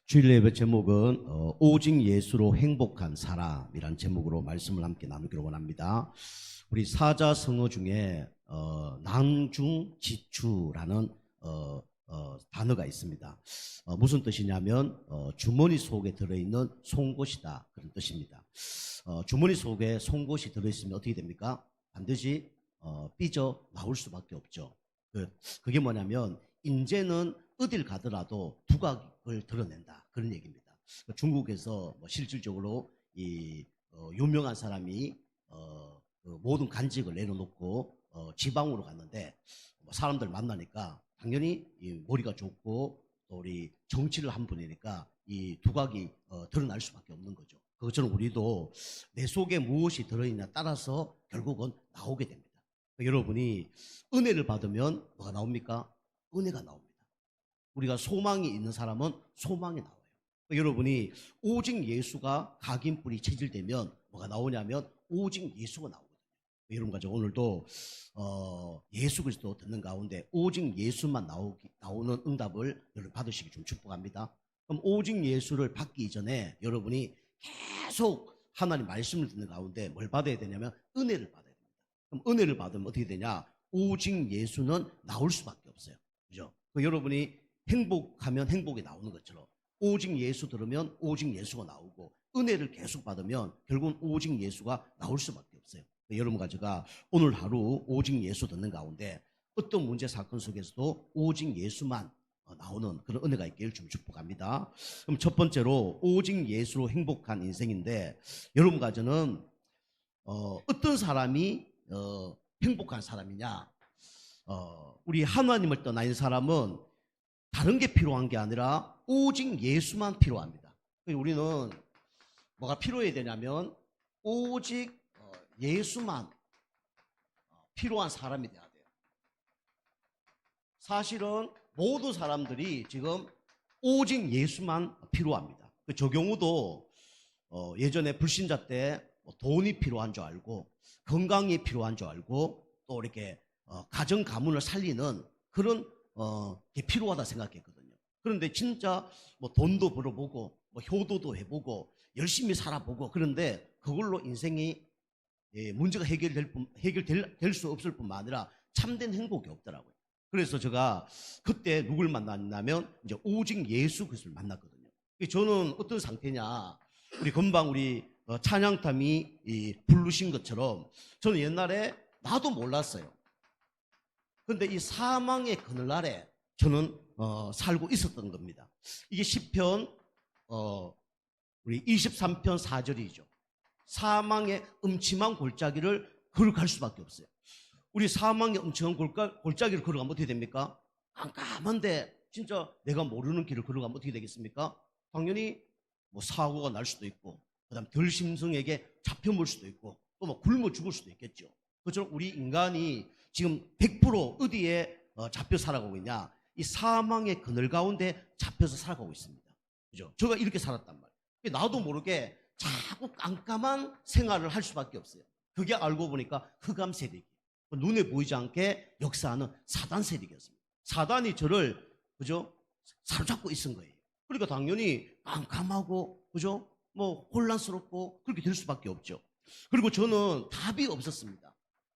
주일 예배 제목은 오직 예수로 행복한 사람이란 제목으로 말씀을 함께 나누기로 원합니다. 우리 사자성어 중에 낭중지추라는 단어가 있습니다. 무슨 뜻이냐면 주머니 속에 들어있는 송곳이다, 그런 뜻입니다. 주머니 속에 송곳이 들어있으면 어떻게 됩니까? 반드시 삐져 나올 수밖에 없죠. 그게 뭐냐면 인제는 어딜 가더라도 두각을 드러낸다, 그런 얘기입니다. 중국에서 실질적으로 이 유명한 사람이 그 모든 간직을 내려놓고 지방으로 갔는데 사람들 만나니까 당연히 이 머리가 좋고 또 우리 정치를 한 분이니까 이 두각이 드러날 수밖에 없는 거죠. 그것처럼 우리도 내 속에 무엇이 들어있냐 따라서 결국은 나오게 됩니다. 여러분이 은혜를 받으면 뭐가 나옵니까? 은혜가 나옵니다. 우리가 소망이 있는 사람은 소망이 나와요. 여러분이 오직 예수가 각인뿔이 체질되면 뭐가 나오냐면 오직 예수가 나오거든요. 여러분 가지고 오늘도 예수 그리스도 듣는 가운데 오직 예수만 나오는 응답을 여러분 받으시기 좀 축복합니다. 그럼 오직 예수를 받기 이전에 여러분이 계속 하나님 말씀을 듣는 가운데 뭘 받아야 되냐면 은혜를 받아야 됩니다. 그럼 은혜를 받으면 어떻게 되냐? 오직 예수는 나올 수밖에 없어요. 그죠? 여러분이 행복하면 행복이 나오는 것처럼 오직 예수 들으면 오직 예수가 나오고 은혜를 계속 받으면 결국은 오직 예수가 나올 수밖에 없어요. 여러분 가지가 오늘 하루 오직 예수 듣는 가운데 어떤 문제 사건 속에서도 오직 예수만 나오는 그런 은혜가 있기를 좀 축복합니다. 그럼 첫 번째로 오직 예수로 행복한 인생인데 여러분 가지는 어떤 사람이 행복한 사람이냐? 우리 하나님을 떠난 사람은 다른 게 필요한 게 아니라 오직 예수만 필요합니다. 우리는 뭐가 필요해야 되냐면 오직 예수만 필요한 사람이 돼야 돼요. 사실은 모든 사람들이 지금 오직 예수만 필요합니다. 저 경우도 예전에 불신자 때 돈이 필요한 줄 알고 건강이 필요한 줄 알고 또 이렇게 가정 가문을 살리는 그런 게 필요하다 생각했거든요. 그런데 진짜 돈도 벌어보고 효도도 해보고 열심히 살아보고 그런데 그걸로 인생이 문제가 해결될 수 없을 뿐만 아니라 참된 행복이 없더라고요. 그래서 제가 그때 누굴 만났냐면 이제 오직 예수 그리스도를 만났거든요. 저는 어떤 상태냐? 우리 금방 우리 찬양팀이 부르신 것처럼 저는 옛날에 나도 몰랐어요. 그런데 이 사망의 그늘날에 저는 살고 있었던 겁니다. 이게 시편 우리 23편 4절이죠. 사망의 음침한 골짜기를 걸어갈 수밖에 없어요. 우리 사망의 음침한 골짜기를 걸어가면 어떻게 됩니까? 깜깜한데 진짜 내가 모르는 길을 걸어가면 어떻게 되겠습니까? 당연히 사고가 날 수도 있고 그다음 덜심성에게 잡혀물 수도 있고 또 굶어 죽을 수도 있겠죠. 그처럼 우리 인간이 지금 100% 어디에 잡혀 살아가고 있냐? 이 사망의 그늘 가운데 잡혀서 살아가고 있습니다. 그죠? 제가 이렇게 살았단 말이에요. 나도 모르게 자꾸 깜깜한 생활을 할 수밖에 없어요. 그게 알고 보니까 흑암 세력이 눈에 보이지 않게 역사하는 사단 세력이었습니다. 사단이 저를 그죠? 사로잡고 있은 거예요. 그러니까 당연히 깜깜하고 그죠? 혼란스럽고 그렇게 될 수밖에 없죠. 그리고 저는 답이 없었습니다.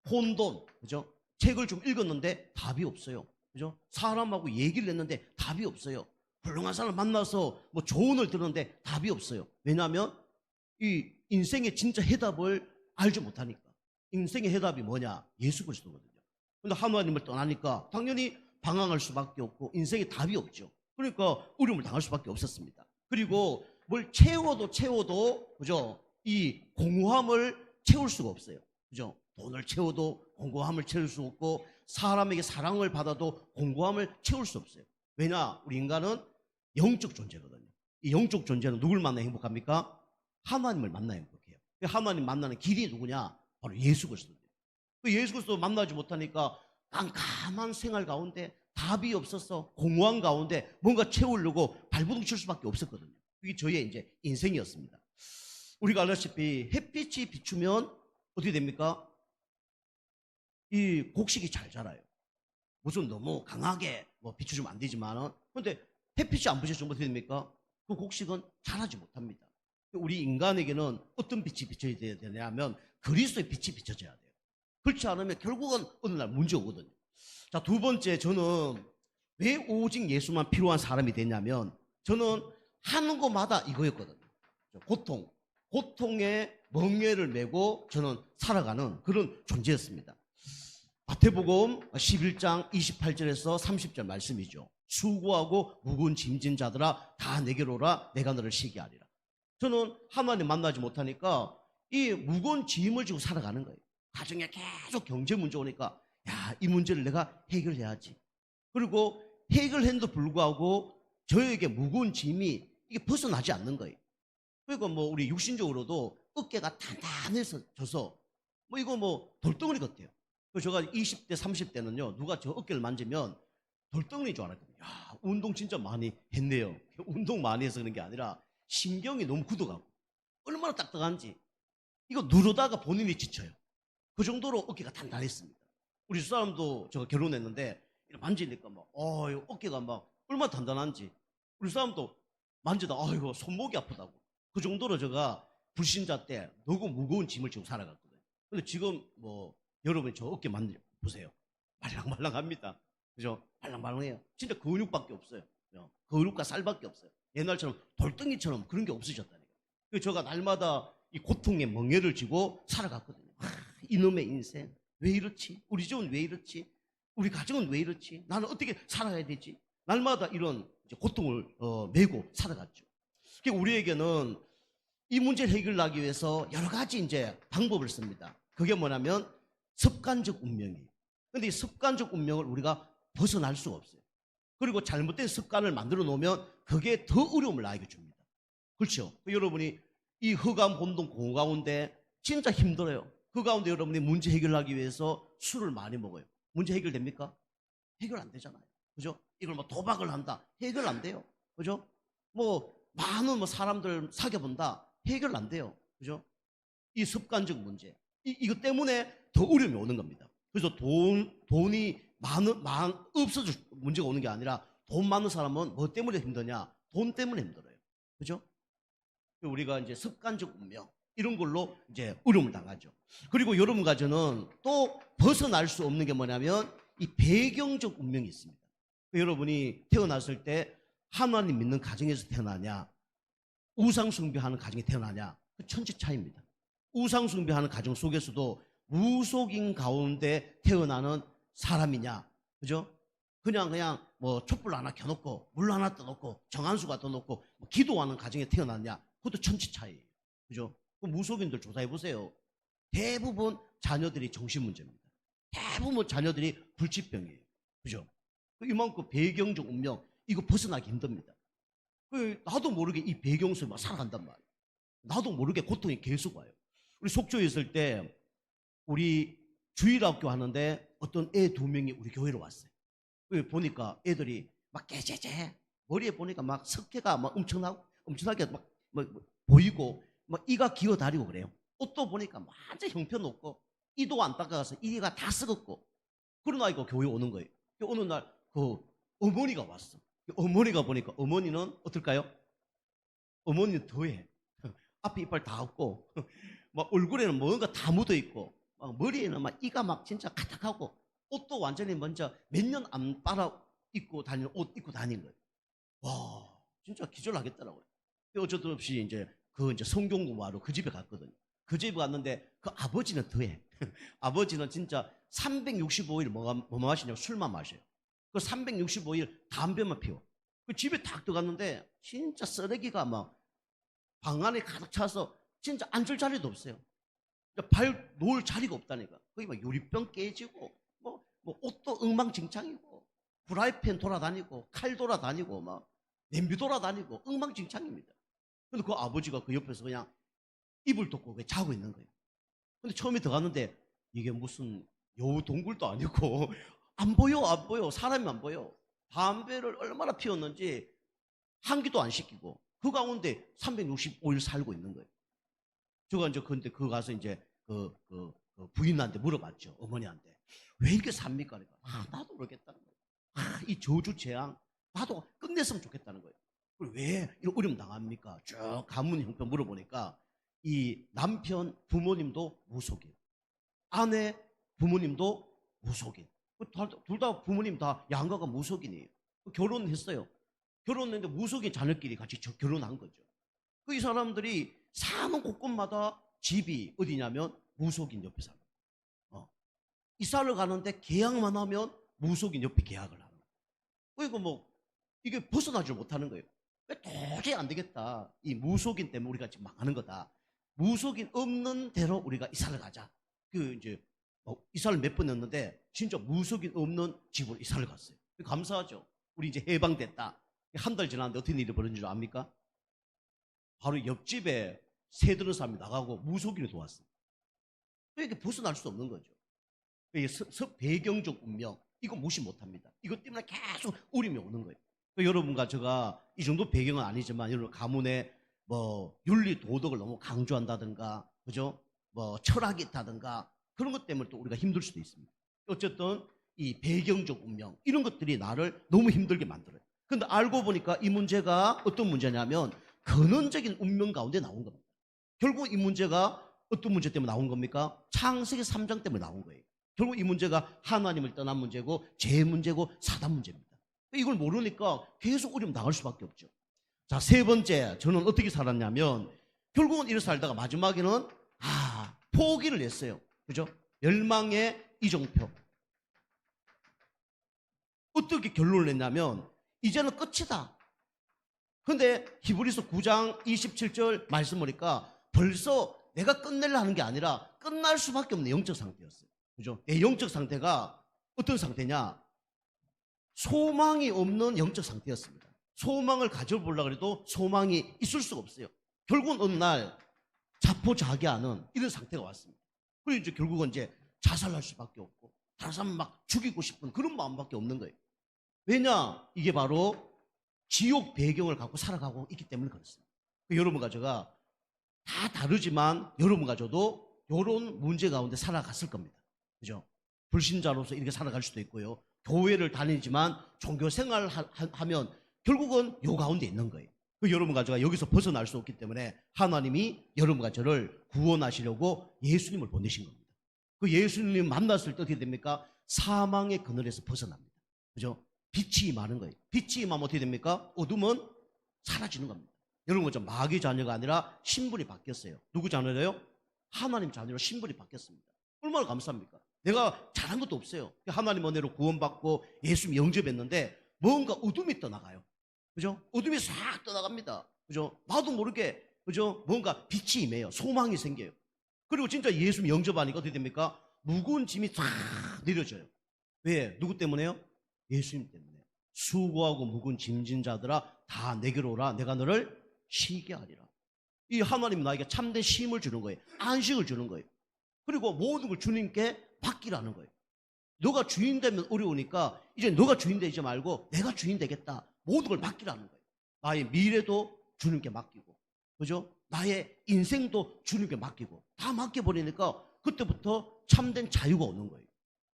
혼돈, 그죠? 책을 좀 읽었는데 답이 없어요. 그죠? 사람하고 얘기를 했는데 답이 없어요. 훌륭한 사람 만나서 조언을 들었는데 답이 없어요. 왜냐하면 이 인생의 진짜 해답을 알지 못하니까. 인생의 해답이 뭐냐? 예수 그리스도거든요. 근데 하나님을 떠나니까 당연히 방황할 수밖에 없고 인생에 답이 없죠. 그러니까 어려움을 당할 수밖에 없었습니다. 그리고 뭘 채워도 그죠? 이 공허함을 채울 수가 없어요. 그죠? 돈을 채워도 공고함을 채울 수 없고 사람에게 사랑을 받아도 공고함을 채울 수 없어요. 왜냐? 우리 인간은 영적 존재거든요. 이 영적 존재는 누굴 만나야 행복합니까? 하나님을 만나야 행복해요. 하나님 만나는 길이 누구냐? 바로 예수 그리스도예요. 예수 그리스도 만나지 못하니까 깜깜한 생활 가운데 답이 없어서 공허한 가운데 뭔가 채우려고 발버둥 칠 수밖에 없었거든요. 이게 저의 이제 인생이었습니다. 우리가 알다시피 햇빛이 비추면 어떻게 됩니까? 이 곡식이 잘 자라요. 무슨 너무 강하게 비추주면 안 되지만은. 근데 햇빛이 안 비춰주면 어떻게 됩니까? 그 곡식은 자라지 못합니다. 우리 인간에게는 어떤 빛이 비춰야 되냐면 그리스도의 빛이 비춰져야 돼요. 그렇지 않으면 결국은 어느 날 문제 오거든요. 자, 두 번째, 저는 왜 오직 예수만 필요한 사람이 됐냐면 저는 하는 것마다 이거였거든요. 고통의 멍에를 메고 저는 살아가는 그런 존재였습니다. 마태복음 11장 28절에서 30절 말씀이죠. 수고하고 무거운 짐진 자들아 다 내게로 오라 내가 너를 쉬게 하리라. 저는 하나님 만나지 못하니까 이 무거운 짐을 지고 살아가는 거예요. 가정에 계속 경제 문제 오니까 야, 이 문제를 내가 해결해야지. 그리고 해결했는데도 불구하고 저에게 무거운 짐이 이게 벗어나지 않는 거예요. 그러니까 뭐 우리 육신적으로도 어깨가 단단해져서 뭐 이거 뭐 돌덩어리 같아요. 그래서 제가 20대 30대는요 누가 저 어깨를 만지면 돌덩어리인 줄 알았거든요. 야, 운동 진짜 많이 했네요. 운동 많이 해서 그런 게 아니라 신경이 너무 굳어가고 얼마나 딱딱한지 이거 누르다가 본인이 지쳐요. 그 정도로 어깨가 단단했습니다. 우리 집사람도 제가 결혼했는데 만지니까 막 어깨가 막 얼마나 단단한지 우리 사람도 만지다 이거 손목이 아프다고. 그 정도로 제가 불신자 때 너무 무거운 짐을 지고 살아갔거든요. 근데 지금 뭐 여러분 저 어깨 보세요. 말랑말랑합니다. 그죠? 말랑말랑해요. 진짜 근육밖에 없어요. 그죠? 근육과 살밖에 없어요. 옛날처럼 돌덩이처럼 그런 게 없어졌다니까. 그래서 제가 날마다 이 고통의 멍에를 지고 살아갔거든요. 이놈의 인생 왜 이렇지? 우리 집은 왜 이렇지? 우리 가정은 왜 이렇지? 나는 어떻게 살아야 되지? 날마다 이런 고통을 메고 살아갔죠. 우리에게는 이 문제를 해결하기 위해서 여러 가지 이제 방법을 씁니다. 그게 뭐냐면 습관적 운명이에요. 근데 이 습관적 운명을 우리가 벗어날 수가 없어요. 그리고 잘못된 습관을 만들어 놓으면 그게 더 어려움을 나에게 줍니다. 그렇죠? 여러분이 이 흑암 혼돈 공허 가운데 진짜 힘들어요. 그 가운데 여러분이 문제 해결하기 위해서 술을 많이 먹어요. 문제 해결됩니까? 해결 안 되잖아요. 그죠? 이걸 뭐 도박을 한다. 해결 안 돼요. 그죠? 뭐 많은 뭐 사람들 사귀어본다. 해결 안 돼요. 그죠? 이 습관적 문제. 이것 때문에 더 어려움이 오는 겁니다. 그래서 돈이 없어져 문제가 오는 게 아니라 돈 많은 사람은 뭐 때문에 힘드냐? 돈 때문에 힘들어요. 그죠? 우리가 이제 습관적 운명 이런 걸로 이제 어려움을 당하죠. 그리고 여러분 가정은 또 벗어날 수 없는 게 뭐냐면 이 배경적 운명이 있습니다. 여러분이 태어났을 때 하나님 믿는 가정에서 태어나냐 우상 숭배하는 가정에 태어나냐 그 천지 차이입니다. 우상 숭배하는 가정 속에서도 무속인 가운데 태어나는 사람이냐 그죠? 그냥 뭐 촛불 하나 켜놓고 물 하나 떠놓고 정한수가 떠놓고 뭐 기도하는 가정에 태어났냐 그것도 천지 차이예요. 그죠? 무속인들 조사해 보세요. 대부분 자녀들이 정신문제입니다. 대부분 자녀들이 불치병이에요. 그죠? 이만큼 배경적 운명 이거 벗어나기 힘듭니다. 나도 모르게 이 배경 속에 막 살아간단 말이에요. 나도 모르게 고통이 계속 와요. 우리 속초에 있을 때 우리 주일학교 하는데 어떤 애 2명이 우리 교회로 왔어요. 보니까 애들이 막 깨재재 머리에 보니까 막 석회가 막 엄청나게 막 보이고 막 이가 기어다니고 그래요. 옷도 보니까 완전 형편없고 이도 안 닦아가서 이가 다 썩었고 그런 아이가 교회 오는 거예요. 어느 날 그 어머니가 왔어. 어머니가 보니까 어머니는 어떨까요? 어머니는 더해. 앞에 이빨 다 없고 막 얼굴에는 뭔가 다 묻어 있고 막 머리에는 막 이가 막 진짜 가득하고 옷도 완전히 먼저 몇 년 안 빨아 입고 다니는 옷 입고 다니는 거예요. 와 진짜 기절하겠더라고요. 어쩔 수 없이 이제 성경 공부하러 그 집에 갔거든요. 그 집에 갔는데 그 아버지는 더해. 아버지는 진짜 365일 뭐 마시냐고 술만 마셔요. 그 365일 담배만 피워. 그 집에 딱 들어갔는데 진짜 쓰레기가 막 방 안에 가득 차서 진짜 앉을 자리도 없어요. 발 놓을 자리가 없다니까. 거기 막 유리병 깨지고 뭐 옷도 엉망진창이고 프라이팬 돌아다니고 칼 돌아다니고 막 냄비 돌아다니고 엉망진창입니다. 근데 그 아버지가 그 옆에서 그냥 이불 덮고 자고 있는 거예요. 근데 처음에 들어갔는데 이게 무슨 여우 동굴도 아니고 안 보여 사람이 안 보여. 담배를 얼마나 피웠는지 한기도 안 시키고 그 가운데 365일 살고 있는 거예요. 제가 이제 근데 그 가서 이제 그 부인한테 물어봤죠. 어머니한테 왜 이렇게 삽니까? 그러니까 나도 모르겠다는 거예요. 이 저주 재앙 나도 끝냈으면 좋겠다는 거예요. 왜 이런 어려움 당합니까? 쭉 가문 형편 물어보니까 이 남편 부모님도 무속인, 아내 부모님도 무속인. 둘 다 부모님 다 양가가 무속인이에요. 결혼했어요. 결혼했는데 무속인 자녀끼리 같이 결혼한 거죠. 이 사람들이 사는 곳곳마다 집이 어디냐면 무속인 옆에 살아요. 이사를 가는데 계약만 하면 무속인 옆에 계약을 하는 거예요. 그러니까 뭐 이게 벗어나질 못하는 거예요. 도저히 안 되겠다. 이 무속인 때문에 우리가 지금 망하는 거다. 무속인 없는 데로 우리가 이사를 가자. 이제 이사를 몇 번 했는데 진짜 무속인 없는 집으로 이사를 갔어요. 감사하죠. 우리 이제 해방됐다. 한 달 지났는데 어떤 일이 벌어진 줄 압니까? 바로 옆집에 새드는 사람이 나가고 무속인이 도왔어요. 이렇게 벗어날 수 없는 거죠. 배경적 운명, 이거 무시 못합니다. 이것 때문에 계속 어려움이 오는 거예요. 여러분과 제가 이 정도 배경은 아니지만 여러분 가문에 뭐 윤리 도덕을 너무 강조한다든가, 그죠? 뭐 철학이 있다든가 그런 것 때문에 또 우리가 힘들 수도 있습니다. 어쨌든 이 배경적 운명 이런 것들이 나를 너무 힘들게 만들어요. 근데 알고 보니까 이 문제가 어떤 문제냐면 근원적인 운명 가운데 나온 겁니다. 결국 이 문제가 어떤 문제 때문에 나온 겁니까? 창세기 3장 때문에 나온 거예요. 결국 이 문제가 하나님을 떠난 문제고 죄 문제고 사단 문제입니다. 이걸 모르니까 계속 어려움 당할 수밖에 없죠. 자, 세 번째, 저는 어떻게 살았냐면 결국은 이렇게 살다가 마지막에는 포기를 했어요. 그죠? 멸망의 이정표. 어떻게 결론을 냈냐면 이제는 끝이다. 근데 히브리서 9장 27절 말씀 보니까 벌써 내가 끝내려 하는 게 아니라 끝날 수밖에 없는 영적 상태였어요. 그죠? 내 영적 상태가 어떤 상태냐? 소망이 없는 영적 상태였습니다. 소망을 가져보려고 해도 소망이 있을 수가 없어요. 결국은 어느 날 자포자기하는 이런 상태가 왔습니다. 그리고 이제 결국은 이제 자살할 수밖에 없고 다른 사람 막 죽이고 싶은 그런 마음밖에 없는 거예요. 왜냐? 이게 바로 지옥 배경을 갖고 살아가고 있기 때문에 그렇습니다. 여러분과 제가 다 다르지만 여러분과 저도 이런 문제 가운데 살아갔을 겁니다. 그죠? 불신자로서 이렇게 살아갈 수도 있고요. 교회를 다니지만 종교 생활을 하면 결국은 요 가운데 있는 거예요. 여러분과 제가 여기서 벗어날 수 없기 때문에 하나님이 여러분과 저를 구원하시려고 예수님을 보내신 겁니다. 예수님 만났을 때 어떻게 됩니까? 사망의 그늘에서 벗어납니다. 그죠? 빛이 임하는 거예요. 빛이 임하면 어떻게 됩니까? 어둠은 사라지는 겁니다. 여러분, 저 마귀 자녀가 아니라 신분이 바뀌었어요. 누구 자녀예요? 하나님 자녀로 신분이 바뀌었습니다. 얼마나 감사합니까? 내가 잘한 것도 없어요. 하나님 은혜로 구원받고 예수님 영접했는데 뭔가 어둠이 떠나가요. 그죠? 어둠이 싹 떠나갑니다. 그죠? 나도 모르게, 그죠? 뭔가 빛이 임해요. 소망이 생겨요. 그리고 진짜 예수님 영접하니까 어떻게 됩니까? 무거운 짐이 싹 내려져요. 왜? 누구 때문에요? 예수님 때문에. 수고하고 무거운 짐진 자들아 다 내게로 오라. 내가 너를 쉬게 하리라. 이 하나님 나에게 참된 쉼을 주는 거예요. 안식을 주는 거예요. 그리고 모든 걸 주님께 맡기라는 거예요. 너가 주인 되면 어려우니까 이제 너가 주인 되지 말고 내가 주인 되겠다. 모든 걸 맡기라는 거예요. 나의 미래도 주님께 맡기고, 그죠? 나의 인생도 주님께 맡기고 다 맡겨버리니까 그때부터 참된 자유가 오는 거예요.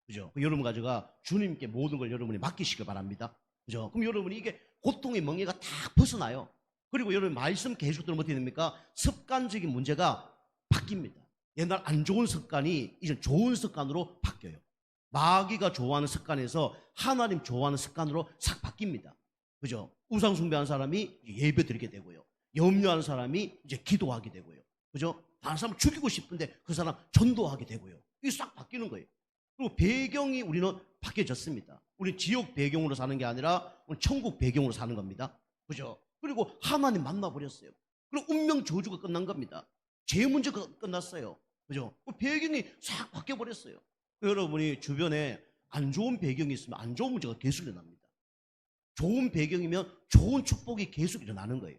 그죠? 여러분과 제가 주님께 모든 걸 여러분이 맡기시길 바랍니다. 그죠? 그럼 여러분이 이게 고통의 멍에가 다 벗어나요. 그리고 여러분 말씀 계속 들으면 어떻게 됩니까? 습관적인 문제가 바뀝니다. 옛날 안 좋은 습관이 이제 좋은 습관으로 바뀌어요. 마귀가 좋아하는 습관에서 하나님 좋아하는 습관으로 싹 바뀝니다. 그죠? 우상 숭배하는 사람이 예배 드리게 되고요. 염려하는 사람이 이제 기도하게 되고요. 그죠? 다른 사람을 죽이고 싶은데 그 사람 전도하게 되고요. 이게 싹 바뀌는 거예요. 그리고 배경이 우리는 바뀌어졌습니다. 우리 지옥 배경으로 사는 게 아니라 우리 천국 배경으로 사는 겁니다. 그죠? 그리고 하나님 만나버렸어요. 그리고 운명 저주가 끝난 겁니다. 죄 문제가 끝났어요. 그죠? 배경이 싹 바뀌어버렸어요. 여러분이 주변에 안 좋은 배경이 있으면 안 좋은 문제가 계속 일어납니다. 좋은 배경이면 좋은 축복이 계속 일어나는 거예요.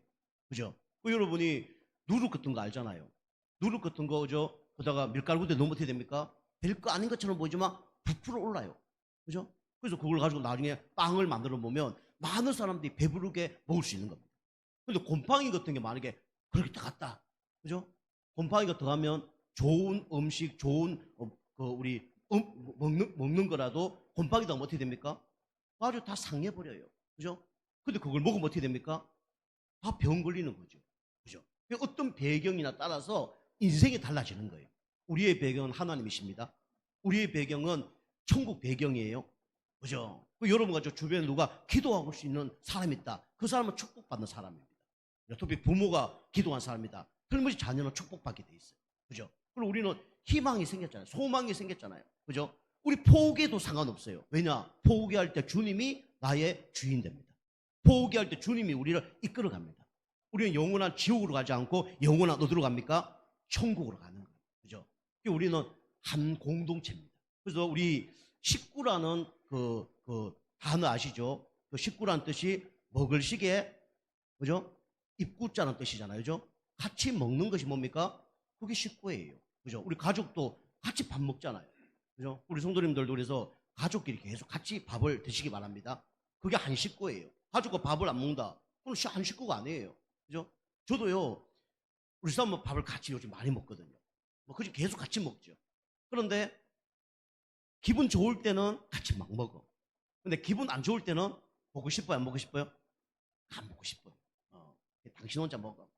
그죠? 여러분이 누룩 같은 거 알잖아요. 누룩 같은 거, 그죠? 그러다가 밀가루에 넣으면 어떻게 됩니까? 별거 아닌 것처럼 보이지만 부풀어 올라요. 그죠? 그래서 그걸 가지고 나중에 빵을 만들어 보면 많은 사람들이 배부르게 먹을 수 있는 겁니다. 근데 곰팡이 같은 게 만약에 그렇게 다 갔다. 그죠? 곰팡이가 들어가면 좋은 음식, 좋은, 우리, 먹는 거라도 곰팡이 들어가면 어떻게 됩니까? 아주 다 상해버려요. 그죠? 근데 그걸 먹으면 어떻게 됩니까? 다 병 걸리는 거죠. 그죠? 어떤 배경이나 따라서 인생이 달라지는 거예요. 우리의 배경은 하나님이십니다. 우리의 배경은 천국 배경이에요. 그죠? 여러분과 저 주변에 누가 기도하고 수 있는 사람이 있다. 그 사람은 축복받는 사람입니다. 특히 부모가 기도한 사람이다. 틀림없이 자녀는 축복받게 돼 있어요. 그죠? 그리고 우리는 희망이 생겼잖아요. 소망이 생겼잖아요. 그죠? 우리 포기해도 상관없어요. 왜냐? 포기할 때 주님이 나의 주인 됩니다. 포기할 때 주님이 우리를 이끌어 갑니다. 우리는 영원한 지옥으로 가지 않고 영원한 어디로 갑니까? 천국으로 가는 거예요. 그죠? 우리는 한 공동체입니다. 그래서 우리 식구라는 그 단어 아시죠? 그 식구라는 뜻이 먹을 시계, 그죠? 입구자는 뜻이잖아요. 그죠? 같이 먹는 것이 뭡니까? 그게 식구예요. 그죠? 우리 가족도 같이 밥 먹잖아요. 그죠? 우리 성도님들도 그래서 가족끼리 계속 같이 밥을 드시기 바랍니다. 그게 한 식구예요. 가족과 밥을 안 먹는다. 그건 한 식구가 아니에요. 그죠? 저도요, 우리 사람은 밥을 같이 요즘 많이 먹거든요. 뭐, 그지 계속 같이 먹죠. 그런데 기분 좋을 때는 같이 막 먹어. 근데 기분 안 좋을 때는 먹고 싶어요? 안 먹고 싶어요? 안 먹고 싶어요. 당신 혼자 먹어.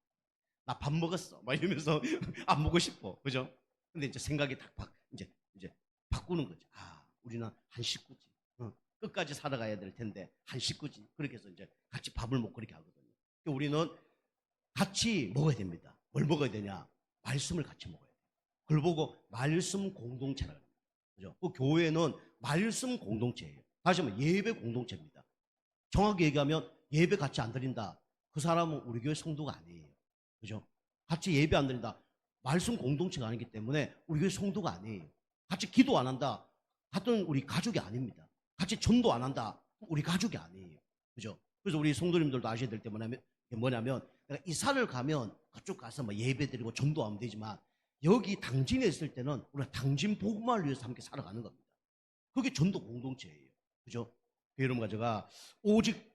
나 밥 먹었어. 막 이러면서 안 먹고 싶어. 그죠? 근데 이제 생각이 이제 바꾸는 거죠. 아, 우리는 한 식구지. 끝까지 살아가야 될 텐데 한 식구지. 그렇게 해서 이제 같이 밥을 먹고 그렇게 하거든요. 우리는 같이 먹어야 됩니다. 뭘 먹어야 되냐? 말씀을 같이 먹어야 돼요. 그걸 보고 말씀 공동체라 합니다. 그죠? 그 교회는 말씀 공동체예요. 다시 한번 예배 공동체입니다. 정확히 얘기하면 예배 같이 안 드린다. 그 사람은 우리 교회 성도가 아니에요. 그죠? 같이 예배 안 드린다. 말씀 공동체가 아니기 때문에 우리 교회 성도가 아니에요. 같이 기도 안 한다. 같은 우리 가족이 아닙니다. 같이 전도 안 한다. 우리 가족이 아니에요. 그죠? 그래서 우리 성도님들도 아셔야 될 때 뭐냐면 내가 이사를 가면 그쪽 가서 뭐 예배 드리고 전도하면 되지만 여기 당진에 있을 때는 우리가 당진 복음을 위해서 함께 살아가는 겁니다. 그게 전도 공동체예요. 그죠? 여러분과 제가 오직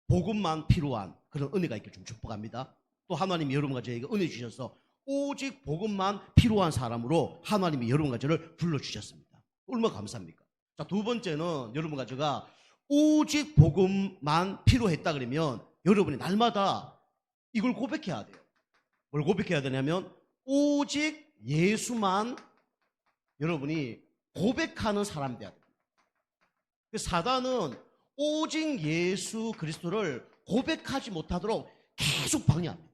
복음만 필요한 그런 은혜가 있길 좀 축복합니다. 또 하나님이 여러분과 저에게 은혜 주셔서 오직 복음만 필요한 사람으로 하나님이 여러분과 저를 불러주셨습니다. 얼마나 감사합니까? 자, 두 번째는 여러분과 제가 오직 복음만 필요했다 그러면 여러분이 날마다 이걸 고백해야 돼요. 뭘 고백해야 되냐면 오직 예수만 여러분이 고백하는 사람이 돼야 됩니다. 사단은 오직 예수 그리스도를 고백하지 못하도록 계속 방해합니다.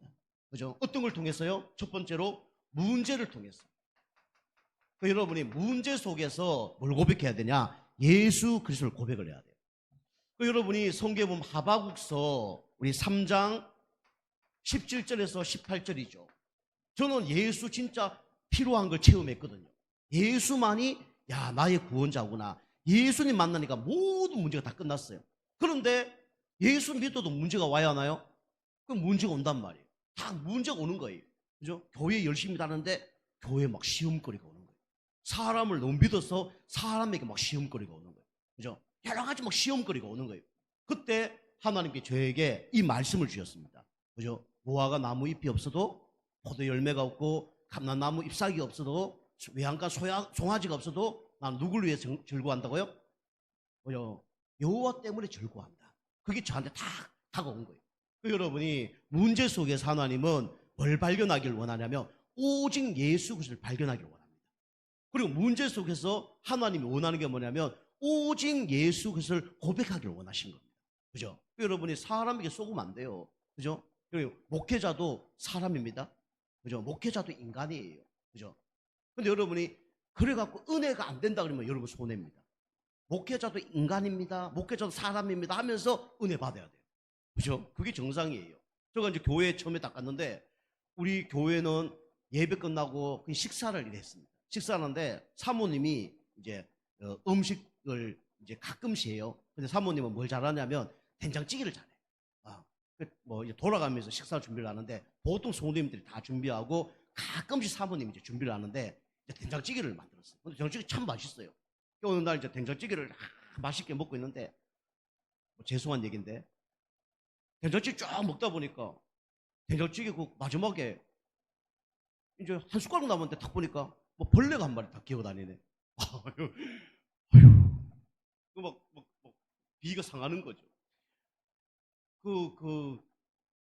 그죠? 어떤 걸 통해서요? 첫 번째로 문제를 통해서. 여러분이 문제 속에서 뭘 고백해야 되냐? 예수 그리스도를 고백을 해야 돼요. 여러분이 성경에 보면 하바국서 우리 3장 17절에서 18절이죠. 저는 예수 진짜 필요한 걸 체험했거든요. 예수만이 나의 구원자구나. 예수님 만나니까 모든 문제가 다 끝났어요. 그런데 예수 믿어도 문제가 와야 하나요? 그 문제가 온단 말이에요. 다 문제가 오는 거예요. 그죠? 교회 열심히 다니는데 교회에 막 시험거리가 오는 거예요. 사람을 너무 믿어서 사람에게 막 시험거리가 오는 거예요. 그죠? 여러 가지 막 시험거리가 오는 거예요. 그때 하나님께 저에게 이 말씀을 주셨습니다. 그죠? 무화과 나무 잎이 없어도 포도 열매가 없고 감람나무 잎사귀가 없어도 외양간 송아지가 없어도 난 누굴 위해 즐거워한다고요? 여호와 때문에 즐거워한다. 그게 저한테 다 다가온 거예요. 여러분이 문제 속에서 하나님은 뭘 발견하기를 원하냐면 오직 예수 그리스도를 발견하기를 원합니다. 그리고 문제 속에서 하나님이 원하는 게 뭐냐면 오직 예수 그리스도를 고백하기를 원하신 겁니다. 그죠? 여러분이 사람에게 속으면 안 돼요. 그죠? 그리고 목회자도 사람입니다. 그죠? 목회자도 인간이에요. 그죠? 근데 여러분이 그래갖고 은혜가 안 된다 그러면 여러분 손해입니다. 목회자도 인간입니다. 목회자도 사람입니다 하면서 은혜 받아야 돼요. 그죠? 그게 정상이에요. 제가 이제 교회에 처음에 딱 갔는데 우리 교회는 예배 끝나고 식사를 했습니다. 식사하는데 사모님이 이제 음식을 이제 가끔씩 해요. 근데 사모님은 뭘 잘하냐면 된장찌개를 잘해요. 뭐 이제 돌아가면서 식사 준비를 하는데 보통 성도님들이 다 준비하고 가끔씩 사모님이 이제 준비를 하는데 이제 된장찌개를 만들었어요. 근데 된장찌개 참 맛있어요. 어느 날 이제 된장찌개를 맛있게 먹고 있는데 뭐 죄송한 얘기인데 된장찌개 쫙 먹다 보니까 된장찌개 그 마지막에 이제 한 숟가락 남았는데 딱 보니까 뭐 벌레가 한 마리 다 기어다니네. 아유, 아유, 막 비가 상하는 거죠.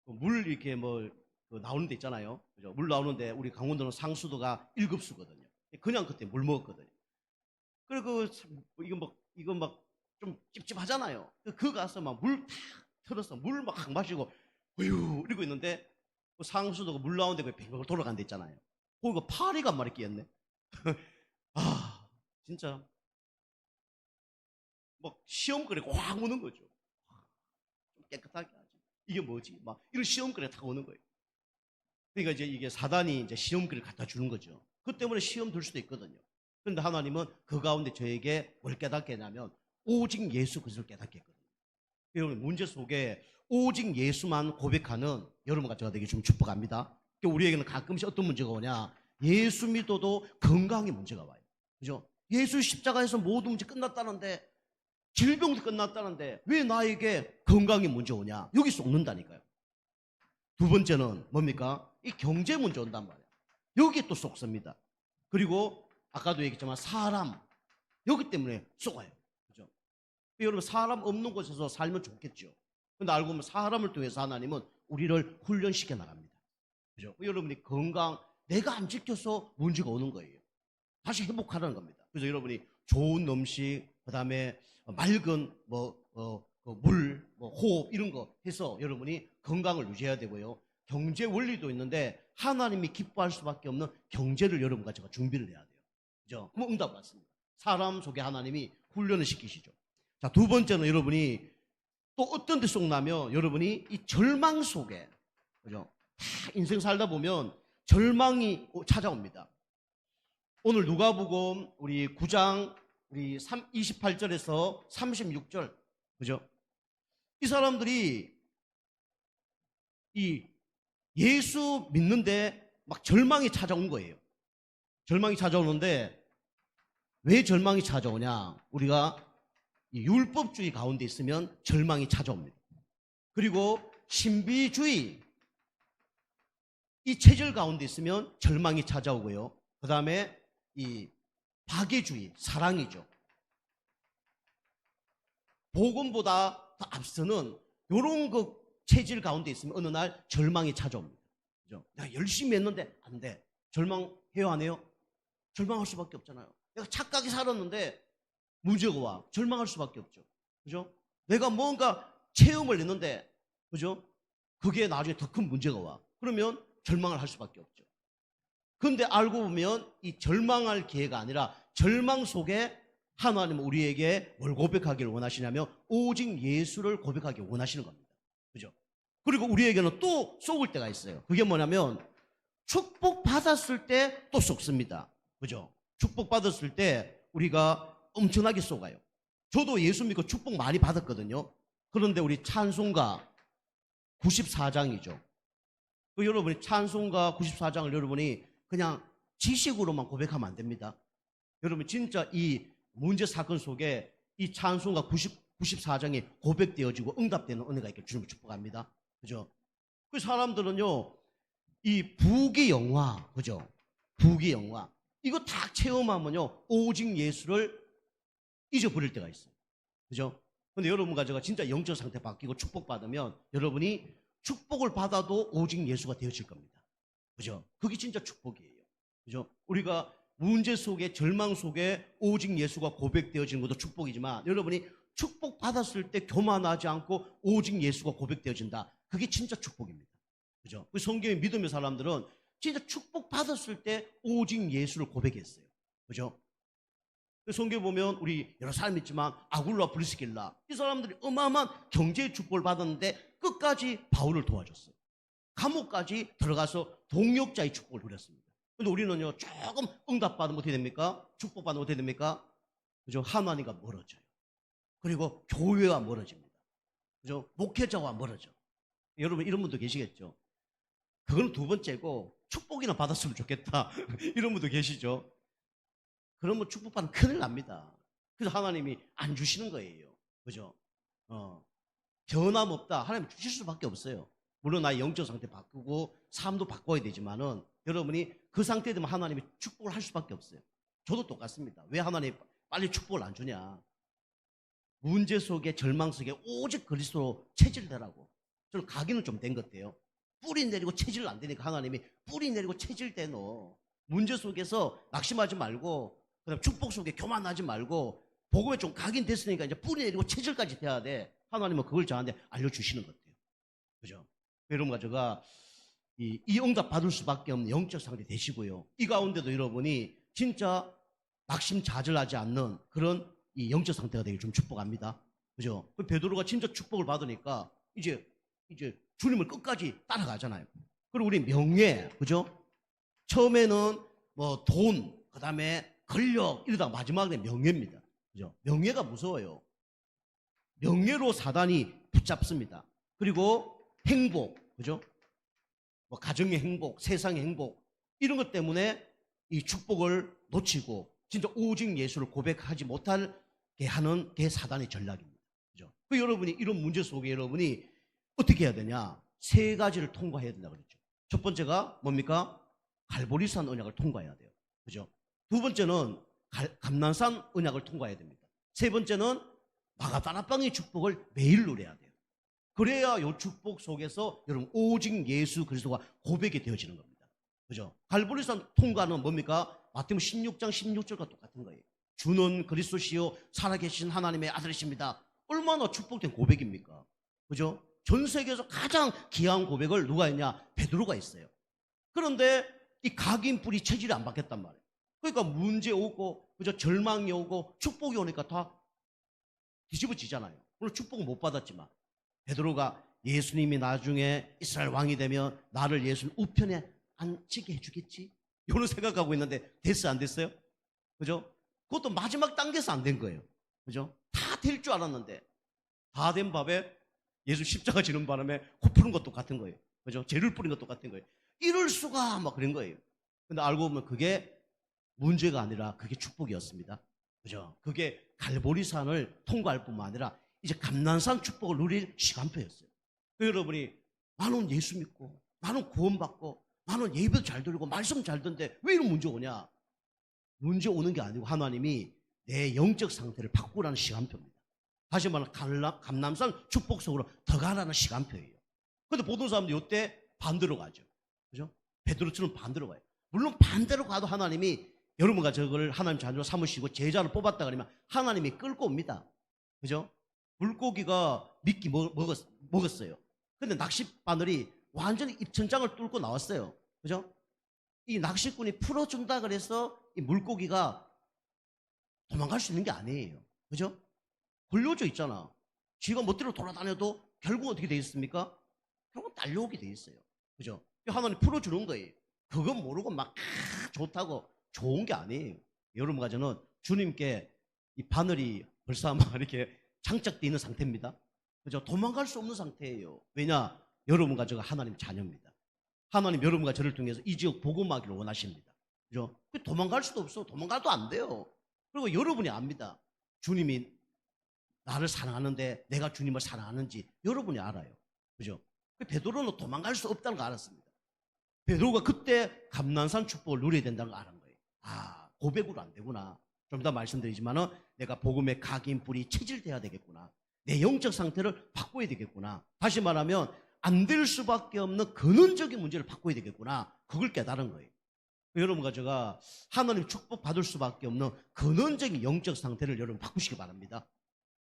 물 이렇게 나오는 데 있잖아요. 그죠? 물 나오는데 우리 강원도는 상수도가 1급수거든요. 그냥 그때 물 먹었거든요. 그리고 이거 막 좀 찝찝하잖아요. 그 가서 막 물 탁 틀어서 물 막 마시고 어휴 이러고 있는데 그 상수도가 물 나오는데 그 뱅뱅 돌아간 데 있잖아요. 거기가 파리가 한 마리 끼었네. 아 진짜 막 시험거리 확 오는 거죠. 좀 깨끗하게 하지. 이게 뭐지? 막 이런 시험거리 탁 오는 거예요. 그러니까 이제 이게 사단이 이제 시험거리를 갖다 주는 거죠. 그 때문에 시험 들 수도 있거든요. 그런데 하나님은 그 가운데 저에게 뭘 깨닫게 하냐면 오직 예수 그리스도를 깨닫게 했거든요. 여러분 문제 속에 오직 예수만 고백하는 여러분과 제가 되게 좀 축복합니다. 우리에게는 가끔씩 어떤 문제가 오냐? 예수 믿어도 건강에 문제가 와요. 그죠? 예수 십자가에서 모든 문제 끝났다는데 질병도 끝났다는데 왜 나에게 건강에 문제 오냐? 여기 쏟는다니까요. 두 번째는 뭡니까? 이 경제 문제 온단 말이에요. 여기에 또 쏟습니다. 그리고 아까도 얘기했지만 사람 여기 때문에 쏟아요. 그죠? 여러분 사람 없는 곳에서 살면 좋겠죠. 근데 알고 보면 사람을 통해서 하나님은 우리를 훈련시켜 나갑니다. 그죠? 여러분이 건강 내가 안 지켜서 문제가 오는 거예요. 다시 회복하라는 겁니다. 그래서 여러분이 좋은 음식, 그다음에 맑은 물, 호흡 이런 거 해서 여러분이 건강을 유지해야 되고요. 경제 원리도 있는데 하나님이 기뻐할 수밖에 없는 경제를 여러분과 제가 준비를 해야 돼요. 그죠? 그럼 응답 받습니다. 사람 속에 하나님이 훈련을 시키시죠. 자, 두 번째는 여러분이 또 어떤 데 쏙나면 여러분이 이 절망 속에 그죠? 다 인생 살다 보면 절망이 찾아옵니다. 오늘 누가복음 우리 9장 우리 28절에서 36절 그죠? 이 사람들이 이 예수 믿는데 막 절망이 찾아온 거예요. 절망이 찾아오는데 왜 절망이 찾아오냐? 우리가 이 율법주의 가운데 있으면 절망이 찾아옵니다. 그리고 신비주의 이 체질 가운데 있으면 절망이 찾아오고요. 그 다음에 이 박애주의, 사랑이죠. 복음보다 더 앞서는 이런 그 체질 가운데 있으면 어느 날 절망이 찾아옵니다. 그죠? 내가 열심히 했는데 안 돼. 절망해요, 안 해요? 절망할 수밖에 없잖아요. 내가 착하게 살았는데 문제가 와. 절망할 수밖에 없죠. 그죠? 내가 뭔가 체험을 했는데, 그죠? 그게 나중에 더 큰 문제가 와. 그러면 절망을 할 수밖에 없죠. 그런데 알고 보면 이 절망할 기회가 아니라 절망 속에 하나님은 우리에게 뭘 고백하기를 원하시냐면 오직 예수를 고백하기 원하시는 겁니다. 그죠? 그리고 우리에게는 또 속을 때가 있어요. 그게 뭐냐면 축복 받았을 때 또 속습니다. 그죠? 축복 받았을 때 우리가 엄청나게 속아요. 저도 예수 믿고 축복 많이 받았거든요. 그런데 우리 찬송가 94장이죠. 여러분이 찬송가 94장을 여러분이 그냥 지식으로만 고백하면 안 됩니다. 여러분 진짜 이 문제 사건 속에 이 찬송가 94장이 고백되어지고 응답되는 은혜가 있게 주님을 축복합니다. 그죠? 그 사람들은요, 이 부귀 영화, 그죠? 부귀 영화. 이거 다 체험하면요, 오직 예수를 잊어버릴 때가 있어요. 그죠? 근데 여러분과 제가 진짜 영적 상태 바뀌고 축복받으면 여러분이 축복을 받아도 오직 예수가 되어질 겁니다. 그죠? 그게 진짜 축복이에요. 그죠? 우리가 문제 속에 절망 속에 오직 예수가 고백되어지는 것도 축복이지만 여러분이 축복 받았을 때 교만하지 않고 오직 예수가 고백되어진다. 그게 진짜 축복입니다. 그죠? 성경의 믿음의 사람들은 진짜 축복 받았을 때 오직 예수를 고백했어요. 그죠? 성경 보면 우리 여러 사람 있지만 아굴라 브리스길라 이 사람들이 어마어마한 경제의 축복을 받았는데 끝까지 바울을 도와줬어요. 감옥까지 들어가서 동역자의 축복을 누렸습니다. 근데 우리는요 조금 응답받으면 어떻게 됩니까? 축복받으면 어떻게 됩니까? 그죠? 하나님과 멀어져요. 그리고 교회와 멀어집니다. 그죠? 목회자와 멀어져. 여러분 이런 분도 계시겠죠? 그건 두 번째고 축복이나 받았으면 좋겠다. 이런 분도 계시죠? 그러면 축복받으면 큰일 납니다. 그래서 하나님이 안 주시는 거예요. 그죠? 변함없다. 하나님 주실 수밖에 없어요. 물론 나의 영적 상태 바꾸고 삶도 바꿔야 되지만은 여러분이 그 상태 되면 하나님이 축복을 할 수밖에 없어요. 저도 똑같습니다. 왜 하나님이 빨리 축복을 안 주냐? 문제 속에 절망 속에 오직 그리스도로 체질되라고. 저는 각인은 좀 된 것 같아요. 뿌리 내리고 체질 안 되니까 하나님이 뿌리 내리고 체질 돼 너. 문제 속에서 낙심하지 말고 그다음 축복 속에 교만하지 말고 복음에 좀 각인됐으니까 이제 뿌리 내리고 체질까지 돼야 돼. 하나님은 그걸 저한테 알려주시는 것 같아요. 그죠? 여러분과 제가 이 응답 받을 수밖에 없는 영적 상태 되시고요. 이 가운데도 여러분이 진짜 낙심자절하지 않는 그런 이 영적 상태가 되길 좀 축복합니다. 그죠? 그 베드로가 진짜 축복을 받으니까 이제 주님을 끝까지 따라가잖아요. 그리고 우리 명예, 그죠? 처음에는 뭐 돈, 그 다음에 권력 이러다가 마지막에 명예입니다. 그죠? 명예가 무서워요. 명예로 사단이 붙잡습니다. 그리고 행복, 그죠? 뭐 가정의 행복, 세상의 행복 이런 것 때문에 이 축복을 놓치고 진짜 오직 예수를 고백하지 못하게 하는 게 사단의 전략입니다. 그죠? 그 여러분이 이런 문제 속에 여러분이 어떻게 해야 되냐? 세 가지를 통과해야 된다 그랬죠. 첫 번째가 뭡니까? 갈보리산 언약을 통과해야 돼요. 그죠? 두 번째는 감난산 언약을 통과해야 됩니다. 세 번째는 마가다락방의 축복을 매일 누려야 돼요. 그래야 이 축복 속에서 여러분 오직 예수 그리스도가 고백이 되어지는 겁니다. 그죠? 갈보리산 통과는 뭡니까? 마태복음 16장 16절과 똑같은 거예요. 주는 그리스도시요 살아계신 하나님의 아들이십니다. 얼마나 축복된 고백입니까? 그죠? 전 세계에서 가장 귀한 고백을 누가 했냐? 베드로가 했어요. 그런데 이 각인 뿌리 체질이 안 바뀌었단 말이에요. 그러니까 문제 오고 그죠? 절망이 오고 축복이 오니까 다 뒤집어지잖아요. 물론 축복은 못 받았지만 베드로가 예수님이 나중에 이스라엘 왕이 되면 나를 예수님 우편에 앉히게 해주겠지? 이거는 생각하고 있는데 됐어요 안 됐어요? 그죠? 그것도 마지막 단계에서 안 된 거예요. 그죠? 다 될 줄 알았는데 다 된 밥에 예수 십자가 지는 바람에 코 푸는 것도 같은 거예요. 그죠? 죄를 뿌린 것도 같은 거예요. 이럴 수가 막 그런 거예요. 근데 알고 보면 그게 문제가 아니라 그게 축복이었습니다. 그죠? 그게 갈보리산을 통과할 뿐만 아니라 이제 감난산 축복을 누릴 시간표였어요. 여러분이 나는 예수 믿고 나는 구원받고 나는 예배도 잘 드리고 말씀 잘 듣는데 왜 이런 문제 오냐? 문제 오는 게 아니고 하나님이 내 영적 상태를 바꾸라는 시간표입니다. 다시 말하면 감남산 축복 속으로 들어가라는 시간표예요. 그런데 보통 사람들이 이때 반대로 가죠. 그죠? 베드로처럼 반대로 가요. 물론 반대로 가도 하나님이 여러분과 저걸 하나님 자녀로 삼으시고 제자를 뽑았다 그러면 하나님이 끌고 옵니다. 그죠? 물고기가 미끼 먹었어요. 근데 낚싯바늘이 완전히 입천장을 뚫고 나왔어요. 그죠? 이 낚시꾼이 풀어준다 그래서 이 물고기가 도망갈 수 있는 게 아니에요. 그죠? 걸려져 있잖아. 쥐가 멋대로 돌아다녀도 결국 어떻게 돼 있습니까? 결국 달려오게 돼 있어요. 그죠? 하나님 풀어주는 거예요. 그건 모르고 막 좋다고 좋은 게 아니에요. 여러분과 저는 주님께 이 바늘이 벌써 막 이렇게 장착되어 있는 상태입니다. 그죠? 도망갈 수 없는 상태예요. 왜냐? 여러분과 저가 하나님 자녀입니다. 하나님 여러분과 저를 통해서 이 지역 복음하기를 원하십니다. 그죠? 도망갈 수도 없어. 도망가도 안 돼요. 그리고 여러분이 압니다. 주님이 나를 사랑하는데 내가 주님을 사랑하는지 여러분이 알아요. 그죠? 베드로는 도망갈 수 없다는 걸 알았습니다. 베드로가 그때 감난산 축복을 누려야 된다는 걸 알은 거예요. 아, 고백으로 안 되구나. 좀 이따 말씀드리지만은 내가 복음의 각인 뿌리 체질돼야 되겠구나. 내 영적 상태를 바꿔야 되겠구나. 다시 말하면 안 될 수밖에 없는 근원적인 문제를 바꿔야 되겠구나. 그걸 깨달은 거예요. 여러분과 제가 하나님 축복 받을 수밖에 없는 근원적인 영적 상태를 여러분 바꾸시기 바랍니다.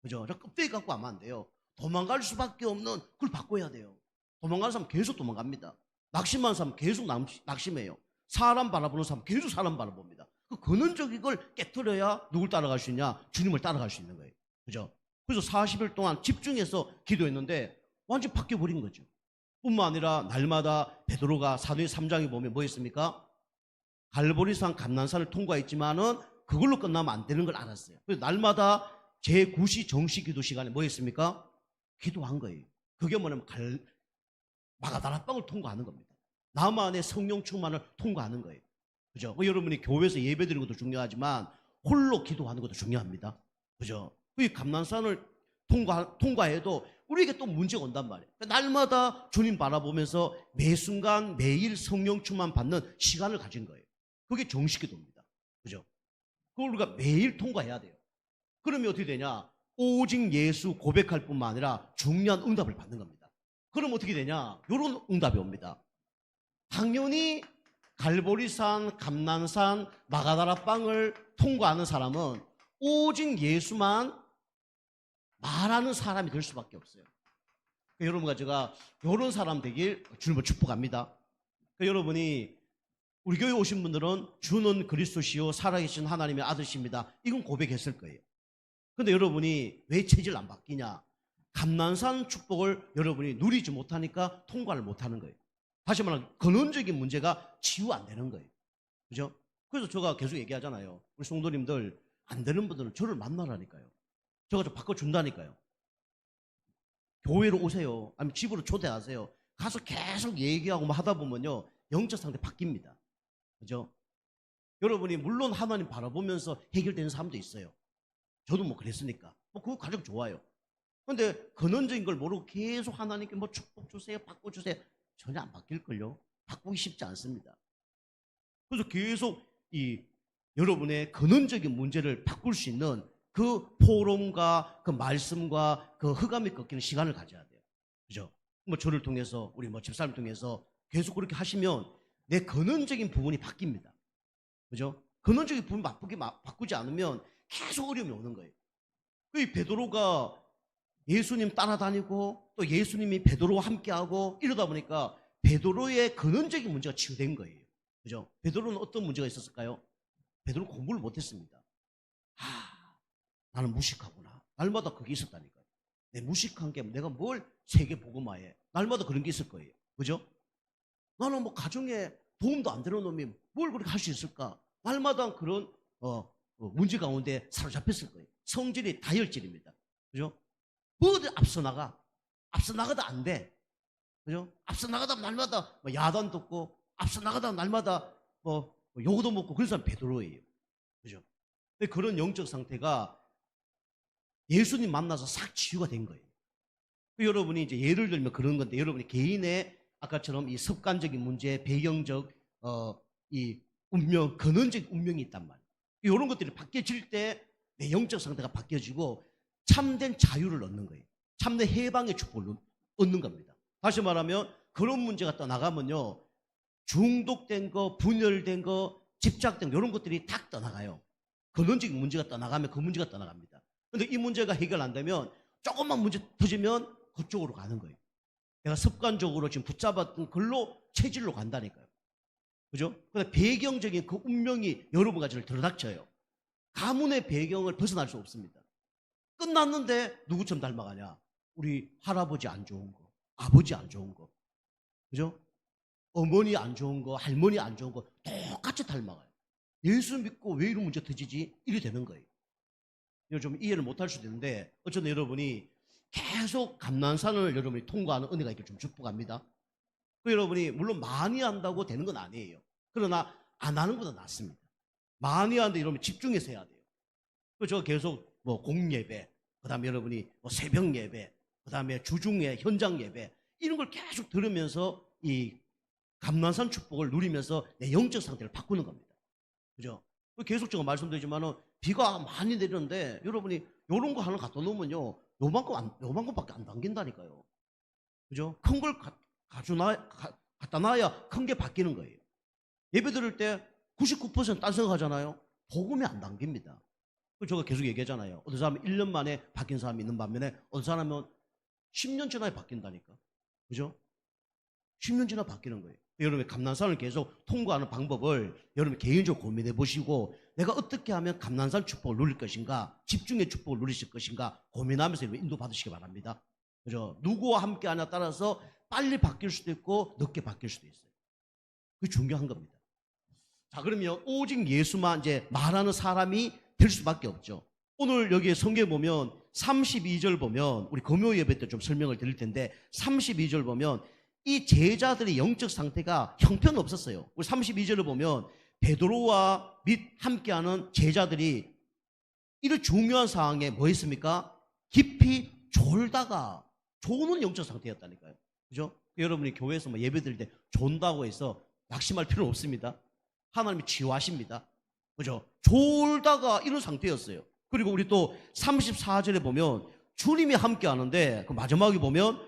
그죠? 저 껍데기 갖고 하면 안 돼요. 도망갈 수밖에 없는 그걸 바꿔야 돼요. 도망가는 사람 계속 도망갑니다. 낙심하는 사람 계속 낙심해요. 사람 바라보는 사람 계속 사람 바라봅니다. 그 근원적인 걸 깨트려야 누굴 따라갈 수 있냐? 주님을 따라갈 수 있는 거예요. 그죠? 그래서 40일 동안 집중해서 기도했는데 완전 바뀌어버린 거죠. 뿐만 아니라 날마다 베드로가 사도행전 3장에 보면 뭐 했습니까? 갈보리산 감난산을 통과했지만은 그걸로 끝나면 안 되는 걸 알았어요. 그래서 날마다 제9시 정시 기도 시간에 뭐 했습니까? 기도한 거예요. 그게 뭐냐면 마가다락방을 통과하는 겁니다. 나만의 성령 충만을 통과하는 거예요. 그죠? 여러분이 교회에서 예배 드리는 것도 중요하지만 홀로 기도하는 것도 중요합니다. 그죠? 이 감난산을 통과해도 우리에게 또 문제가 온단 말이에요. 날마다 주님 바라보면서 매 순간 매일 성령 충만 받는 시간을 가진 거예요. 그게 정식기도입니다. 그죠? 그걸 우리가 매일 통과해야 돼요. 그러면 어떻게 되냐? 오직 예수 고백할 뿐만 아니라 중요한 응답을 받는 겁니다. 그럼 어떻게 되냐? 이런 응답이 옵니다. 당연히 갈보리산, 감난산, 마가다라 빵을 통과하는 사람은 오직 예수만 말하는 사람이 될 수밖에 없어요. 그러니까 여러분과 제가 이런 사람 되길 주님을 축복합니다. 그러니까 여러분이 우리 교회 오신 분들은 주는 그리스도시요 살아계신 하나님의 아들십니다. 이건 고백했을 거예요. 근데 여러분이 왜 체질 안 바뀌냐? 감난산 축복을 여러분이 누리지 못하니까 통과를 못하는 거예요. 다시 말하면 근원적인 문제가 치유 안 되는 거예요. 그죠? 그래서 제가 계속 얘기하잖아요. 우리 성도님들 안 되는 분들은 저를 만나라니까요. 제가 좀 바꿔준다니까요. 교회로 오세요. 아니면 집으로 초대하세요. 가서 계속 얘기하고 하다 보면요, 영적 상태 바뀝니다. 그죠? 여러분이 물론 하나님 바라보면서 해결되는 사람도 있어요. 저도 뭐 그랬으니까. 뭐 그거 가장 좋아요. 근데 근원적인 걸 모르고 계속 하나님께 뭐 축복 주세요, 바꿔주세요. 전혀 안 바뀔걸요. 바꾸기 쉽지 않습니다. 그래서 계속 이 여러분의 근원적인 문제를 바꿀 수 있는 그 포럼과 그 말씀과 그 흑암이 꺾이는 시간을 가져야 돼요. 그죠? 뭐 저를 통해서 우리 뭐 집사람을 통해서 계속 그렇게 하시면 내 근원적인 부분이 바뀝니다. 그죠? 근원적인 부분 바꾸지 않으면 계속 어려움이 오는 거예요. 그 베드로가 예수님 따라다니고 또 예수님이 베드로와 함께하고 이러다 보니까 베드로의 근원적인 문제가 치유된 거예요. 그죠? 베드로는 어떤 문제가 있었을까요? 베드로는 공부를 못했습니다. 나는 무식하구나. 날마다 그게 있었다니까요. 내 무식한 게 내가 뭘 세계 복음화해. 날마다 그런 게 있을 거예요. 그죠? 나는 뭐 가정에 도움도 안 되는 놈이 뭘 그렇게 할 수 있을까? 날마다 그런 문제 가운데 사로잡혔을 거예요. 성질이 다혈질입니다. 그죠? 뭐든 앞서 나가다 안 돼. 그죠? 앞서 나가다 날마다 뭐 야단 듣고, 앞서 나가다 날마다 뭐 요거도 먹고, 그런 사람 베드로예요. 그죠? 근데 그런 영적 상태가 예수님 만나서 싹 치유가 된 거예요. 여러분이 이제 예를 들면 그런 건데, 여러분이 개인의 아까처럼 이 습관적인 문제, 배경적, 이 운명, 근원적 운명이 있단 말이에요. 이런 것들이 바뀌어질 때 내 영적 상태가 바뀌어지고 참된 자유를 얻는 거예요. 참된 해방의 축복을 얻는 겁니다. 다시 말하면 그런 문제가 떠나가면요, 중독된 거, 분열된 거, 집착된 거, 이런 것들이 다 떠나가요. 근원적인 문제가 떠나가면 그 문제가 떠나갑니다. 그런데 이 문제가 해결 안 되면 조금만 문제 터지면 그쪽으로 가는 거예요. 내가 습관적으로 지금 붙잡았던 글로 체질로 간다니까요. 그죠? 근데 배경적인 그 운명이 여러분 가지를 들어닥쳐요. 가문의 배경을 벗어날 수 없습니다. 끝났는데 누구처럼 닮아가냐? 우리 할아버지 안 좋은 거, 아버지 안 좋은 거, 그죠? 어머니 안 좋은 거, 할머니 안 좋은 거 똑같이 닮아가요. 예수 믿고 왜 이런 문제 터지지? 이래 되는 거예요. 이거 좀 이해를 못할 수도 있는데, 어쨌든 여러분이 계속 감난산을 여러분이 통과하는 은혜가 있길 좀 축복합니다. 그 여러분이 물론 많이 한다고 되는 건 아니에요. 그러나 안 하는 것보다 낫습니다. 많이 하는데 여러분 집중해서 해야 돼요. 그래서 제가 계속 뭐 공예배, 그 다음에 여러분이 뭐 새벽 예배, 그 다음에 주중에 현장 예배, 이런 걸 계속 들으면서 이 감난산 축복을 누리면서 내 영적 상태를 바꾸는 겁니다. 그죠? 계속 제가 말씀드리지만은 비가 많이 내리는데 여러분이 요런 거 하나 갖다 놓으면요, 요만큼밖에 안 당긴다니까요. 그죠? 큰 걸 갖다 놔야 큰 게 바뀌는 거예요. 예배 드릴 때 99% 딴 생각하잖아요. 복음이 안 당깁니다. 제가 계속 얘기하잖아요. 어떤 사람은 1년 만에 바뀐 사람이 있는 반면에 어떤 사람은 10년 지나야 바뀐다니까. 그죠? 10년 지나 바뀌는 거예요. 여러분의 감난산을 계속 통과하는 방법을 여러분 개인적으로 고민해 보시고, 내가 어떻게 하면 감난산 축복을 누릴 것인가, 집중의 축복을 누리실 것인가 고민하면서 인도 받으시기 바랍니다. 그죠? 누구와 함께 하냐 따라서 빨리 바뀔 수도 있고 늦게 바뀔 수도 있어요. 그게 중요한 겁니다. 자, 그러면 오직 예수만 이제 말하는 사람이 될 수밖에 없죠. 오늘 여기 성경에 보면 32절 보면, 우리 금요 예배 때 좀 설명을 드릴 텐데 32절 보면 이 제자들의 영적 상태가 형편없었어요. 우리 32절을 보면 베드로와 및 함께하는 제자들이 이런 중요한 상황에 뭐 했습니까? 깊이 졸다가 조는 영적 상태였다니까요. 그죠? 여러분이 교회에서 뭐 예배 드릴 때 존다고 해서 낙심할 필요는 없습니다. 하나님이 치유하십니다. 그죠? 졸다가 이런 상태였어요. 그리고 우리 또 34절에 보면 주님이 함께 하는데 그 마지막에 보면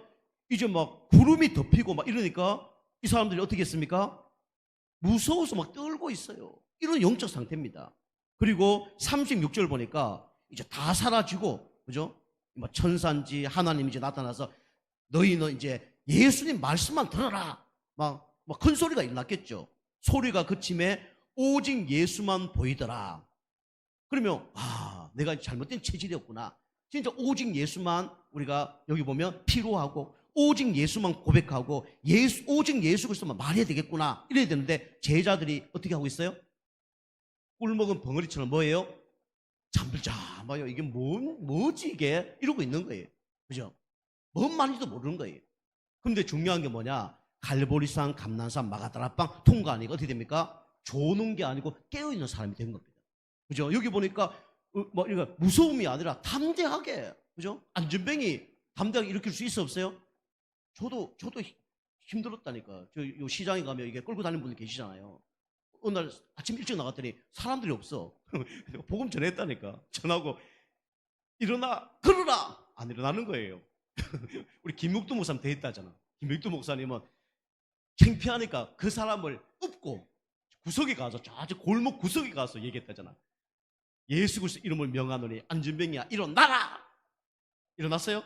이제 막 구름이 덮이고 막 이러니까 이 사람들이 어떻게 했습니까? 무서워서 막 떨고 있어요. 이런 영적 상태입니다. 그리고 36절 보니까 이제 다 사라지고, 그죠? 뭐 천사인지 하나님인지 나타나서 너희는 이제 예수님 말씀만 들어라. 막 큰 소리가 일어났겠죠. 소리가 그침에 오직 예수만 보이더라. 그러면 내가 잘못된 체질이었구나. 진짜 오직 예수만 우리가 여기 보면 필요하고 오직 예수만 고백하고 오직 예수 그리스도만 말해야 되겠구나. 이래야 되는데 제자들이 어떻게 하고 있어요? 꿀먹은 벙어리처럼 뭐예요? 잠들자 마요. 이게 뭐지 이게? 이러고 있는 거예요. 그죠? 뭔 말인지도 모르는 거예요. 근데 중요한 게 뭐냐? 갈보리산, 감난산, 마가다라빵 통과하니까 어떻게 됩니까? 조는 게 아니고 깨어있는 사람이 된 겁니다. 그죠? 여기 보니까 이거 무서움이 아니라 담대하게, 그죠? 안전뱅이 담대하게 일으킬 수 있어 없어요? 저도 힘들었다니까. 요 시장에 가면 이게 끌고 다니는 분들 계시잖아요. 어느 날 아침 일찍 나갔더니 사람들이 없어. 복음 전했다니까. 전하고 일어나 걸어라 안 일어나는 거예요. 우리 김육두 목사님 대했다잖아. 김육두 목사님은 창피하니까 그 사람을 업고 구석에 가서 저쪽 골목 구석에 가서 얘기했다잖아. 예수 그리스도 이름을 명하노니 안전병이야 일어나라. 일어났어요?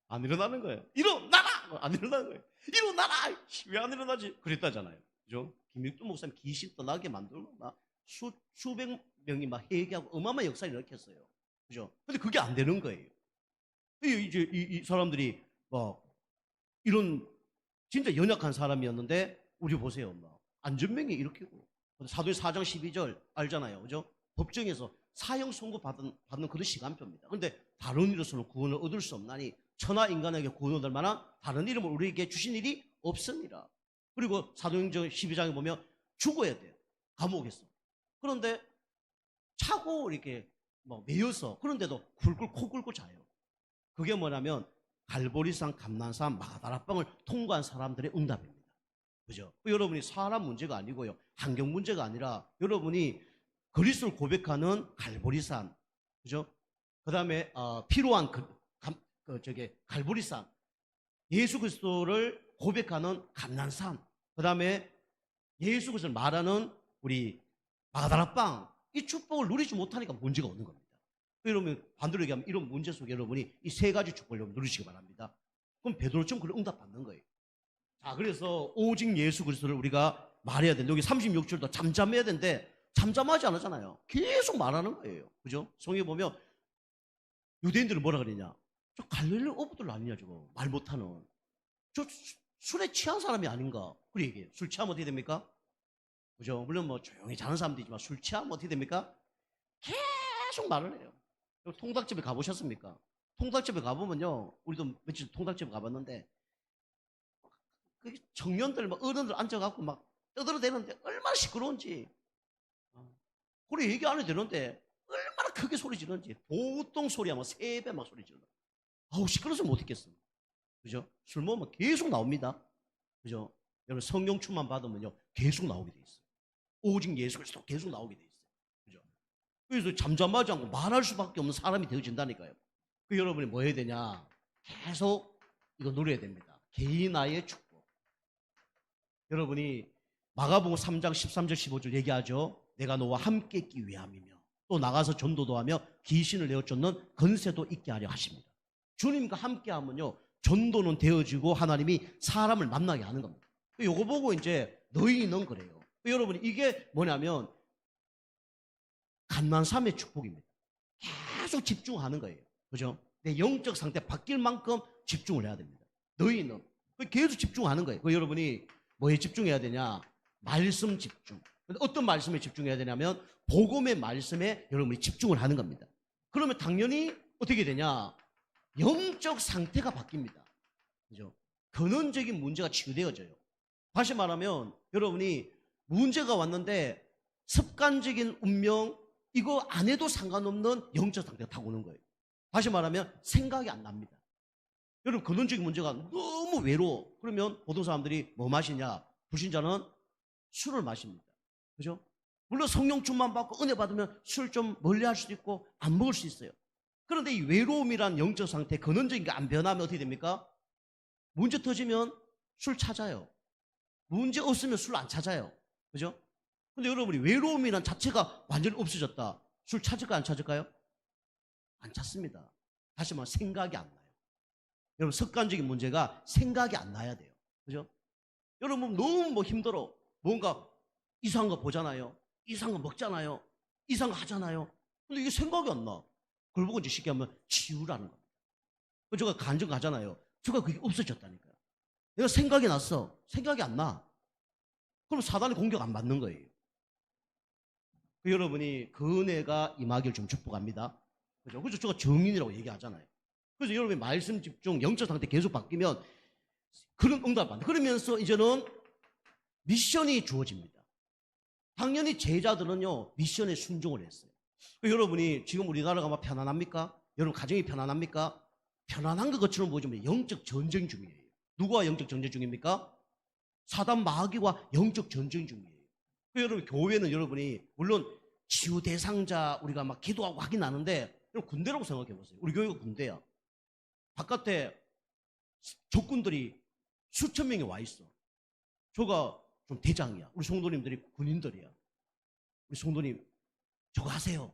안 일어나는 거예요. 일어나라. 안 일어나는 거예요. 일어나라. 왜 안 일어나지? 그랬다잖아요. 그죠? 김육두 목사님 귀신 떠나게 만들고 막 수백 명이 막 회개하고 어마어마한 역사를 일으켰어요. 그죠? 근데 그게 안 되는 거예요. 이제 이 사람들이 막 이런 진짜 연약한 사람이었는데 우리 보세요. 막 안전병이 일으키고 사도의 4장 12절 알잖아요. 그죠? 법정에서 사형 선고 받는 그런 시간표입니다. 그런데 다른 이로서는 구원을 얻을 수 없나니 천하 인간에게 구원을 얻을 만한 다른 이름을 우리에게 주신 일이 없습니다. 그리고 사도행전 12장에 보면 죽어야 돼요. 감옥에서. 그런데 차고 이렇게 뭐 매여서 그런데도 굴굴 코 굴고 자요. 그게 뭐냐면 갈보리산, 감난산, 마가다라빵을 통과한 사람들의 응답입니다. 그죠? 여러분이 사람 문제가 아니고요. 환경 문제가 아니라 여러분이 그리스도를 고백하는 갈보리산, 그죠? 그 다음에 필요한 갈보리산, 예수 그리스도를 고백하는 감난산, 그 다음에 예수 그리스도를 말하는 우리 마가다라빵, 이 축복을 누리지 못하니까 문제가 없는 겁니다. 여러분 반대로 얘기하면 이런 문제 속에 여러분이 이 세 가지 축복을 누리시기 바랍니다. 그럼 베드로처럼 그걸 응답받는 거예요. 자, 그래서 오직 예수 그리스도를 우리가 말해야 되는데 여기 36절도 잠잠해야 되는데 잠잠하지 않았잖아요. 계속 말하는 거예요. 그죠? 성경에 보면 유대인들은 뭐라 그러냐? 저 갈릴리 어부들 아니냐 저거 말 못하는 저 술에 취한 사람이 아닌가? 그래 얘기해요. 술 취하면 어떻게 됩니까? 그죠? 물론 뭐 조용히 자는 사람도 있지만 술 취하면 어떻게 됩니까? 계속 말을 해요. 통닭집에 가보셨습니까? 통닭집에 가보면요, 우리도 며칠 통닭집에 가봤는데 청년들, 막 어른들 앉아갖고 막 떠들어대는데 얼마나 시끄러운지. 그래 얘기 안 해도 되는데 얼마나 크게 소리 지르는지. 보통 소리하면 3배 막 소리 지르는. 아우 시끄러워서 못했겠어. 그죠? 술 먹으면 계속 나옵니다. 그죠? 여러분 성령 충만 받으면요 계속 나오게 돼 있어요. 오직 예수 그리스도 계속 나오게 돼 있어요. 그죠? 그래서 잠잠하지 않고 말할 수밖에 없는 사람이 되어진다니까요. 그 여러분이 뭐 해야 되냐? 계속 이거 누려야 됩니다. 개인화의 축복. 여러분이 마가복음 3장 13절 15절 얘기하죠. 내가 너와 함께 있기 위함이며 또 나가서 전도도 하며 귀신을 내어 쫓는 건세도 있게 하려 하십니다. 주님과 함께 하면요 전도는 되어지고 하나님이 사람을 만나게 하는 겁니다. 요거 보고 이제 너희는 그래요. 여러분이 이게 뭐냐면 감난삼의 축복입니다. 계속 집중하는 거예요. 그죠? 내 영적 상태 바뀔 만큼 집중을 해야 됩니다. 너희는 계속 집중하는 거예요. 여러분이 뭐에 집중해야 되냐? 말씀 집중. 어떤 말씀에 집중해야 되냐면 복음의 말씀에 여러분이 집중을 하는 겁니다. 그러면 당연히 어떻게 되냐? 영적 상태가 바뀝니다. 그죠? 근원적인 문제가 치유되어져요. 다시 말하면 여러분이 문제가 왔는데 습관적인 운명 이거 안 해도 상관없는 영적 상태가 타고 오는 거예요. 다시 말하면 생각이 안 납니다. 여러분 근원적인 문제가 너무 외로워. 그러면 보통 사람들이 뭐 마시냐? 불신자는 술을 마십니다. 그죠? 물론 성령 충만 받고 은혜 받으면 술 좀 멀리 할 수도 있고 안 먹을 수 있어요. 그런데 이 외로움이란 영적 상태 근원적인 게 안 변하면 어떻게 됩니까? 문제 터지면 술 찾아요. 문제 없으면 술 안 찾아요. 그죠? 근데 여러분이 외로움이란 자체가 완전히 없어졌다. 술 찾을까요? 안 찾을까요? 안 찾습니다. 다시 말하면 생각이 안 나요. 여러분, 습관적인 문제가 생각이 안 나야 돼요. 그죠? 여러분, 너무 뭐 힘들어. 뭔가 이상한 거 보잖아요. 이상한 거 먹잖아요. 이상한 거 하잖아요. 근데 이게 생각이 안 나. 그걸 보고 이제 쉽게 하면 치유라는 겁니다. 제가 간증 가잖아요. 제가 그게 없어졌다니까요. 내가 생각이 났어. 생각이 안 나. 그럼 사단의 공격 안 받는 거예요. 여러분이 그 은혜가 임하길 좀 축복합니다. 그죠? 그래서 제가 정인이라고 얘기하잖아요. 그래서 여러분이 말씀 집중, 영적 상태 계속 바뀌면 그런 응답 받는다. 그러면서 이제는 미션이 주어집니다. 당연히 제자들은요, 미션에 순종을 했어요. 여러분이 지금 우리나라가 막 편안합니까? 여러분 가정이 편안합니까? 편안한 것처럼 보이지만 영적 전쟁 중이에요. 누구와 영적 전쟁 중입니까? 사단 마귀와 영적 전쟁 중이에요. 여러분, 교회는 여러분이 물론 치유 대상자 우리가 막 기도하고 하긴 하는데, 여러분 군대라고 생각해 보세요. 우리 교회가 군대야. 바깥에 적군들이 수천 명이 와 있어. 저가 좀 대장이야. 우리 성도님들이 군인들이야. 우리 성도님, 저거 하세요.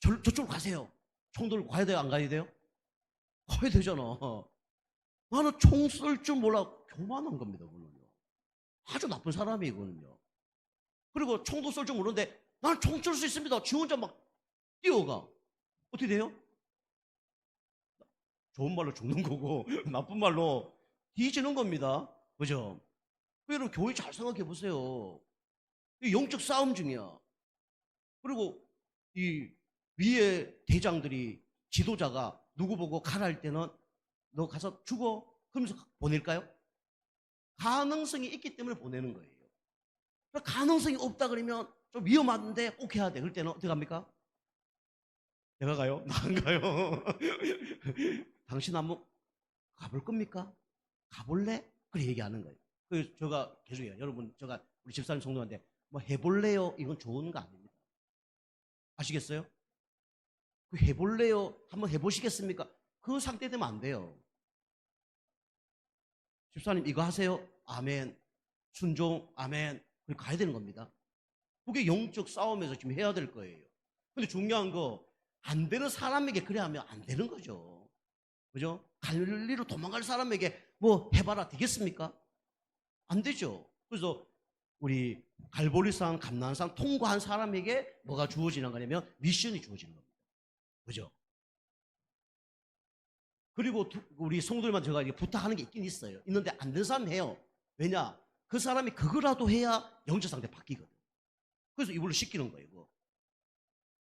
저쪽으로 가세요. 총들 가야 돼요? 안 가야 돼요? 가야 되잖아. 나는 총 쏠 줄 몰라. 교만한 겁니다, 그거는요. 아주 나쁜 사람이거든요. 그리고 총도 쏠 줄 모르는데 나는 총 쏠 수 있습니다. 지 혼자 막 뛰어가. 어떻게 돼요? 좋은 말로 죽는 거고 나쁜 말로 뒤지는 겁니다. 그죠? 여러분, 교회 잘 생각해 보세요. 영적 싸움 중이야. 그리고 이 위에 대장들이, 지도자가 누구 보고 가라 할 때는 너 가서 죽어 그러면서 보낼까요? 가능성이 있기 때문에 보내는 거예요. 가능성이 없다 그러면 좀 위험한데 꼭 해야 돼. 그럴 때는 어떻게 합니까? 내가 가요? 나 안 가요. 당신 한번 가볼 겁니까? 가볼래? 그래 얘기하는 거예요. 그래서 제가 계속해요. 여러분, 제가 우리 집사님 성도한테 뭐 해볼래요? 이건 좋은 거 아닙니다. 아시겠어요? 그 해볼래요? 한번 해보시겠습니까? 그 상태 되면 안 돼요. 집사님 이거 하세요? 아멘. 순종, 아멘. 그리고 가야 되는 겁니다. 그게 영적 싸움에서 지금 해야 될 거예요. 근데 중요한 거, 안 되는 사람에게 그래 하면 안 되는 거죠. 그죠? 갈릴리로 도망갈 사람에게 뭐 해봐라 되겠습니까? 안 되죠. 그래서 우리 갈보리산, 감난산 통과한 사람에게 뭐가 주어지는 거냐면 미션이 주어지는 겁니다. 그죠? 그리고 우리 성도들만 제가 부탁하는 게 있긴 있어요. 있는데 안 되는 사람 해요. 왜냐? 그 사람이 그거라도 해야 영적 상태 바뀌거든. 그래서 이걸로 시키는 거예요. 그거.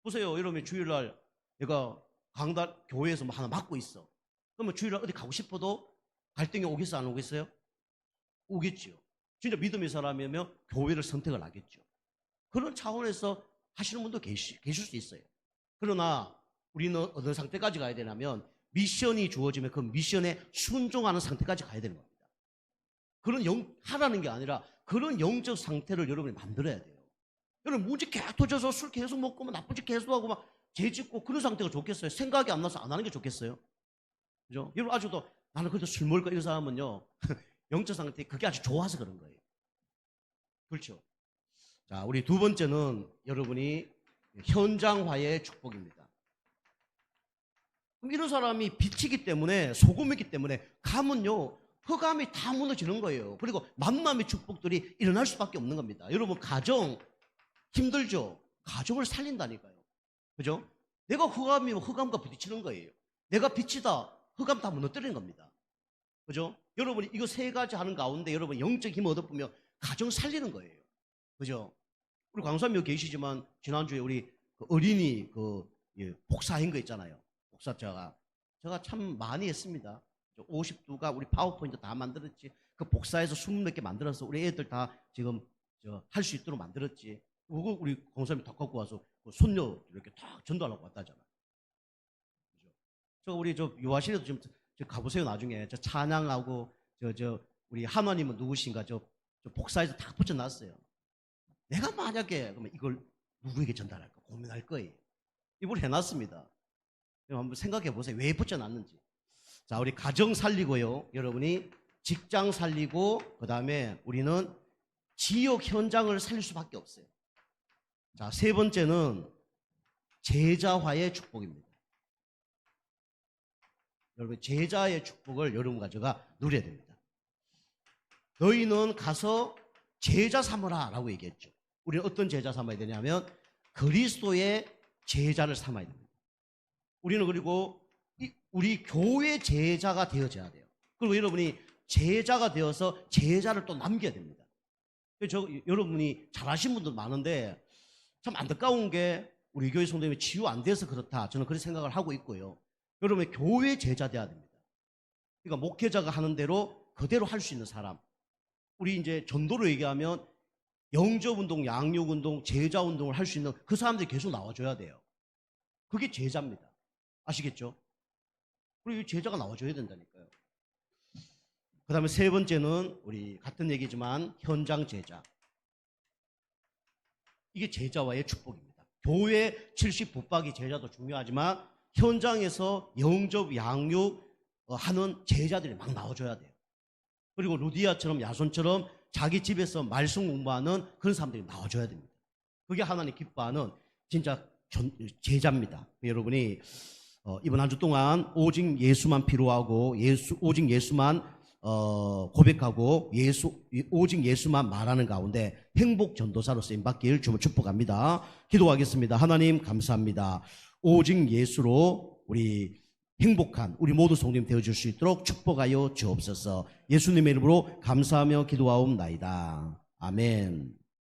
보세요. 여러분, 주일날 내가 강단 교회에서 뭐 하나 맡고 있어. 그러면 주일날 어디 가고 싶어도 갈등이 오겠어, 안 오겠어요? 오겠죠. 진짜 믿음의 사람이면 교회를 선택을 하겠죠. 그런 차원에서 하시는 분도 계실 수 있어요. 그러나 우리는 어느 상태까지 가야 되냐면 미션이 주어지면 그 미션에 순종하는 상태까지 가야 되는 겁니다. 그런 하라는 게 아니라 그런 영적 상태를 여러분이 만들어야 돼요. 여러분, 문제 계속 터져서 술 계속 먹고 막 나쁜 짓 계속 하고 막 죄 짓고 그런 상태가 좋겠어요? 생각이 안 나서 안 하는 게 좋겠어요? 그죠? 여러분, 아직도 나는 그래도 술 먹을까 이런 사람은요, 영적 상태 그게 아주 좋아서 그런 거예요. 그렇죠? 자, 우리 두 번째는 여러분이 현장화의 축복입니다. 그럼 이런 사람이 빛이기 때문에, 소금이기 때문에 가면요, 흑암이 다 무너지는 거예요. 그리고 만남의 축복들이 일어날 수밖에 없는 겁니다. 여러분, 가정 힘들죠? 가정을 살린다니까요. 그죠? 내가 흑암이면 흑암과 부딪히는 거예요. 내가 빛이다, 흑암 다 무너뜨리는 겁니다. 그죠? 여러분이 이거 세 가지 하는 가운데 여러분 영적 힘을 얻어보면 가정 살리는 거예요. 그죠? 우리 강사님 여기 계시지만 지난주에 우리 그 어린이 복사한 거 있잖아요. 복사자가 제가 참 많이 했습니다. 50두가 우리 파워포인트 다 만들었지. 그 복사해서 20몇 개 만들어서 우리 애들 다 지금 할 수 있도록 만들었지. 그거 우리 강사님이 다 갖고 와서 그 손녀 이렇게 딱 전달하고 왔다잖아요. 그죠? 우리 유아실에도 좀 가보세요. 나중에 저 찬양하고 우리 하나님은 누구신가 저 복사해서 다 붙여놨어요. 내가 만약에 그러면 이걸 누구에게 전달할까 고민할 거예요. 이걸 해놨습니다. 한번 생각해 보세요. 왜 붙여놨는지. 자, 우리 가정 살리고요. 여러분이 직장 살리고 그다음에 우리는 지역 현장을 살릴 수밖에 없어요. 자, 세 번째는 제자화의 축복입니다. 여러분, 제자의 축복을 여러분과 제가 누려야 됩니다. 너희는 가서 제자 삼으라 라고 얘기했죠. 우리는 어떤 제자 삼아야 되냐면 그리스도의 제자를 삼아야 됩니다. 우리는 그리고 우리 교회 제자가 되어져야 돼요. 그리고 여러분이 제자가 되어서 제자를 또 남겨야 됩니다. 여러분이 잘하신 분들 많은데 참 안타까운 게 우리 교회 성도님이 치유 안 돼서 그렇다. 저는 그렇게 생각을 하고 있고요. 여러분의 교회 제자 돼야 됩니다. 그러니까 목회자가 하는 대로 그대로 할 수 있는 사람. 우리 이제 전도로 얘기하면 영접운동, 양육운동, 제자운동을 할 수 있는 그 사람들이 계속 나와줘야 돼요. 그게 제자입니다. 아시겠죠? 그리고 제자가 나와줘야 된다니까요. 그 다음에 세 번째는 우리 같은 얘기지만 현장 제자. 이게 제자와의 축복입니다. 교회 70 붙박이 제자도 중요하지만 현장에서 영접, 양육 하는 제자들이 막 나와줘야 돼요. 그리고 루디아처럼 야손처럼 자기 집에서 말씀 공부하는 그런 사람들이 나와줘야 됩니다. 그게 하나님 기뻐하는 진짜 제자입니다. 여러분이 이번 한 주 동안 오직 예수만 필요하고 오직 예수만 고백하고 오직 예수만 말하는 가운데 행복 전도사로 쓰임받길 주님 축복합니다. 기도하겠습니다. 하나님 감사합니다. 오직 예수로 우리 행복한 우리 모두 성도님 되어줄 수 있도록 축복하여 주옵소서. 예수님의 이름으로 감사하며 기도하옵나이다. 아멘.